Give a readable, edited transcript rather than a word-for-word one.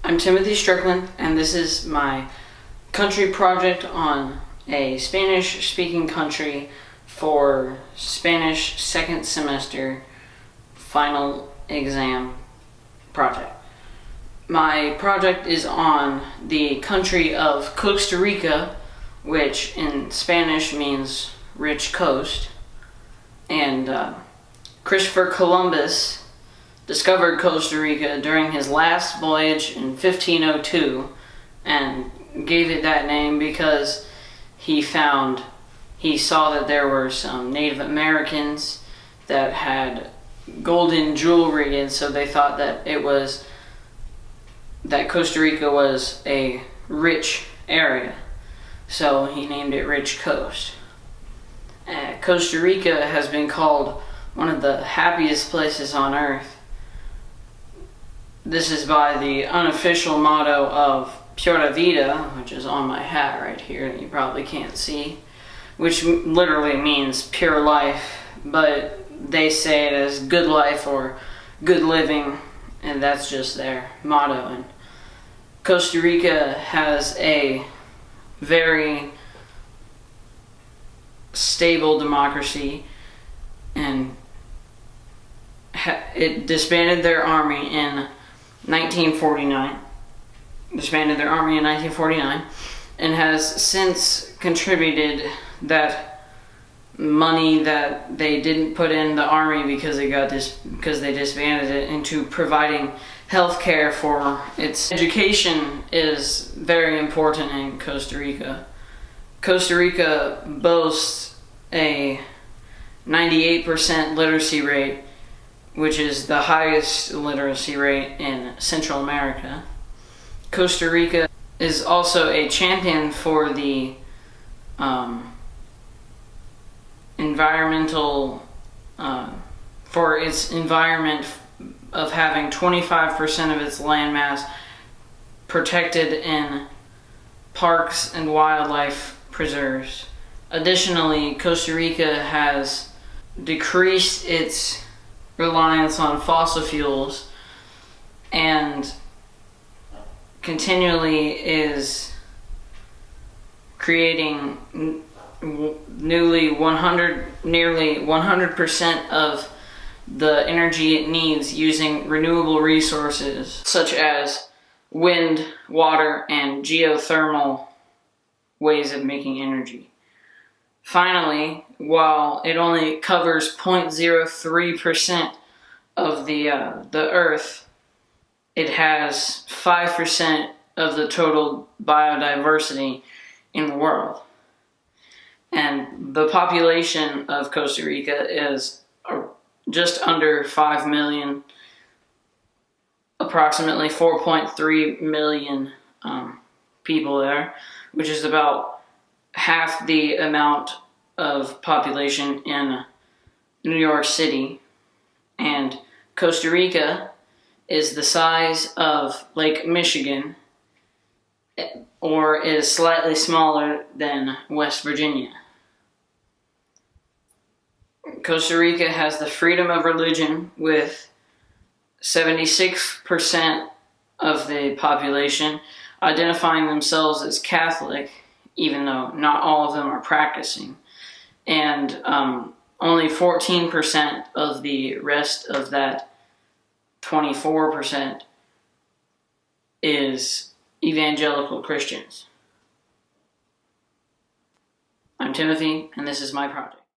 I'm Timothy Strickland, and this is my country project on a Spanish-speaking country for Spanish second semester final exam project. My project is on the country of Costa Rica, which in Spanish means rich coast, and Christopher Columbus discovered Costa Rica during his last voyage in 1502 and gave it that name because he saw that there were some Native Americans that had golden jewelry, and so they thought that Costa Rica was a rich area, so he named it Rich Coast. Costa Rica has been called one of the happiest places on earth. This is by the unofficial motto of Pura Vida, which is on my hat right here that you probably can't see, which literally means pure life, but they say it as good life or good living, and that's just their motto. And Costa Rica has a very stable democracy, and it disbanded their army in 1949, and has since contributed that money that they didn't put in the army because they disbanded it into providing health care for its education is very important in Costa Rica. Costa Rica boasts a 98% literacy rate, which is the highest literacy rate in Central America. Costa Rica is also a champion for the for its environment of having 25% of its landmass protected in parks and wildlife preserves. Additionally, Costa Rica has decreased its reliance on fossil fuels and continually is creating nearly 100% of the energy it needs using renewable resources such as wind, water, and geothermal ways of making energy. Finally, while it only covers 0.03% of the Earth, it has 5% of the total biodiversity in the world. And the population of Costa Rica is just under 5 million, approximately 4.3 million people there, which is about half the amount of population in New York City. And Costa Rica is the size of Lake Michigan, or is slightly smaller than West Virginia. Costa Rica has the freedom of religion, with 76% of the population identifying themselves as Catholic, even though not all of them are practicing. And only 14% of the rest of that 24% is evangelical Christians. I'm Timothy, and this is my project.